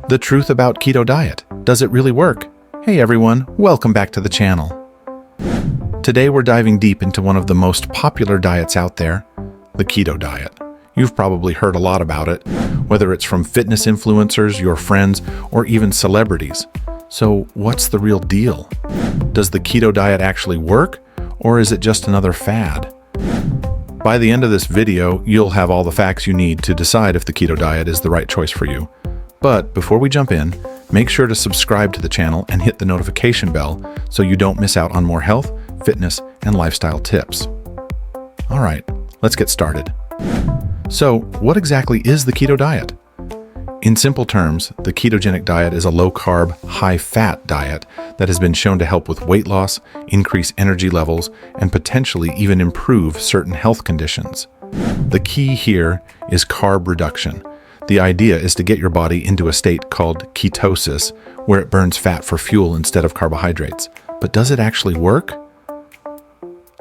The truth about keto diet. Does it really work? Hey everyone, welcome back to the channel. Today we're diving deep into one of the most popular diets out there, the keto diet. You've probably heard a lot about it, whether it's from fitness influencers, your friends, or even celebrities. So what's the real deal? Does the keto diet actually work, or is it just another fad? By the end of this video, you'll have all the facts you need to decide if the keto diet is the right choice for you. But before we jump in, make sure to subscribe to the channel and hit the notification bell so you don't miss out on more health, fitness, and lifestyle tips. All right, let's get started. So, what exactly is the keto diet? In simple terms, the ketogenic diet is a low-carb, high-fat diet that has been shown to help with weight loss, increase energy levels, and potentially even improve certain health conditions. The key here is carb reduction. The idea is to get your body into a state called ketosis, where it burns fat for fuel instead of carbohydrates. But does it actually work?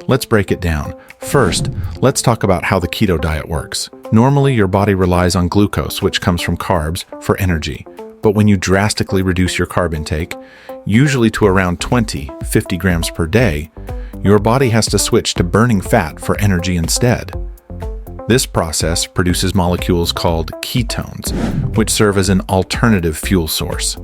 Let's break it down. First, let's talk about how the keto diet works. Normally, your body relies on glucose, which comes from carbs, for energy. But when you drastically reduce your carb intake, usually to around 50 grams per day, your body has to switch to burning fat for energy instead. This process produces molecules called ketones, which serve as an alternative fuel source.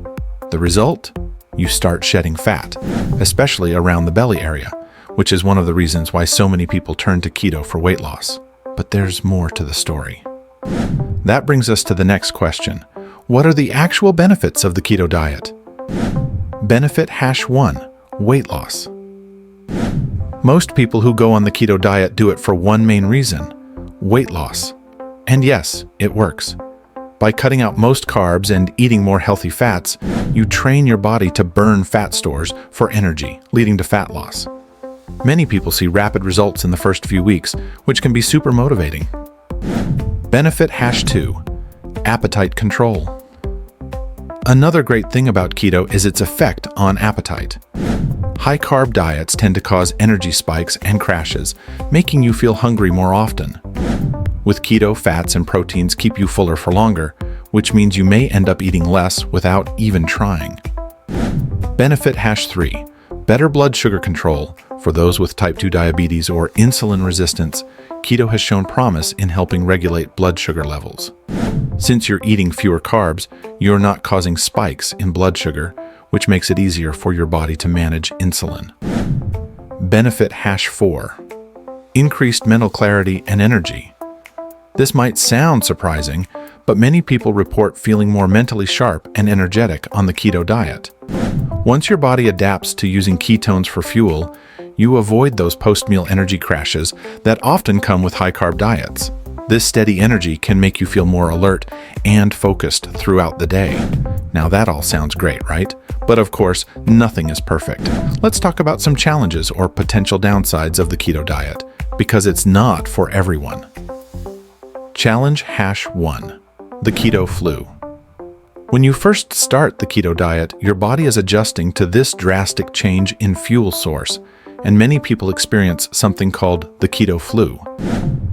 The result? You start shedding fat, especially around the belly area, which is one of the reasons why so many people turn to keto for weight loss. But there's more to the story. That brings us to the next question. What are the actual benefits of the keto diet? Benefit #1, weight loss. Most people who go on the keto diet do it for one main reason: weight loss. And yes, it works. By cutting out most carbs and eating more healthy fats, you train your body to burn fat stores for energy, leading to fat loss. Many people see rapid results in the first few weeks, which can be super motivating. Benefit #2, appetite control. Another great thing about keto is its effect on appetite. High-carb diets tend to cause energy spikes and crashes, making you feel hungry more often. With keto, fats and proteins keep you fuller for longer, which means you may end up eating less without even trying. Benefit #3, better blood sugar control. For those with type 2 diabetes or insulin resistance, keto has shown promise in helping regulate blood sugar levels. Since you're eating fewer carbs, you're not causing spikes in blood sugar, which makes it easier for your body to manage insulin. Benefit #4, increased mental clarity and energy. This might sound surprising, but many people report feeling more mentally sharp and energetic on the keto diet. Once your body adapts to using ketones for fuel, you avoid those post-meal energy crashes that often come with high-carb diets. This steady energy can make you feel more alert and focused throughout the day. Now that all sounds great, right? But of course, nothing is perfect. Let's talk about some challenges or potential downsides of the keto diet, because it's not for everyone. Challenge #1, the keto flu. When you first start the keto diet, your body is adjusting to this drastic change in fuel source, and many people experience something called the keto flu.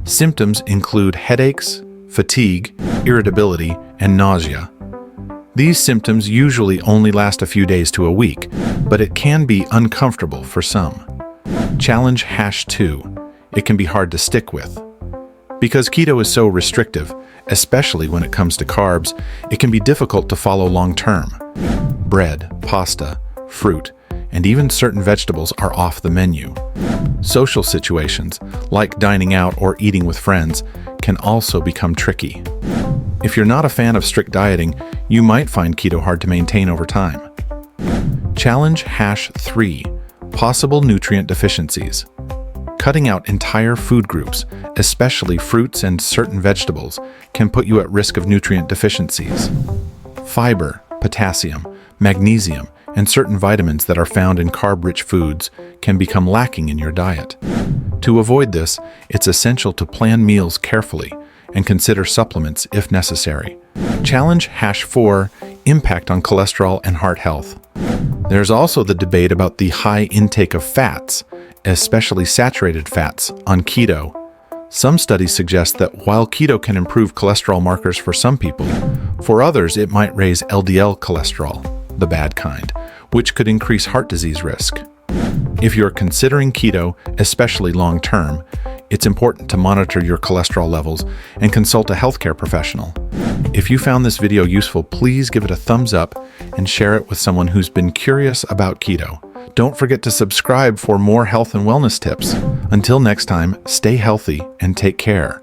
Symptoms include headaches, fatigue, irritability, and nausea. These symptoms usually only last a few days to a week, but it can be uncomfortable for some. Challenge #2, it can be hard to stick with. Because keto is so restrictive, especially when it comes to carbs, it can be difficult to follow long-term. Bread, pasta, fruit, and even certain vegetables are off the menu. Social situations, like dining out or eating with friends, can also become tricky. If you're not a fan of strict dieting, you might find keto hard to maintain over time. Challenge #3, possible nutrient deficiencies. Cutting out entire food groups, especially fruits and certain vegetables, can put you at risk of nutrient deficiencies. Fiber, potassium, magnesium, and certain vitamins that are found in carb-rich foods can become lacking in your diet. To avoid this, it's essential to plan meals carefully and consider supplements if necessary. Challenge #4, impact on cholesterol and heart health. There's also the debate about the high intake of fats, especially saturated fats, on keto. Some studies suggest that while keto can improve cholesterol markers for some people, For others, it might raise LDL cholesterol, the bad kind, which could increase heart disease risk. If you're considering keto, especially long-term, it's important to monitor your cholesterol levels and consult a healthcare professional. If you found this video useful, please give it a thumbs up and share it with someone who's been curious about keto. Don't forget to subscribe for more health and wellness tips. Until next time, stay healthy and take care.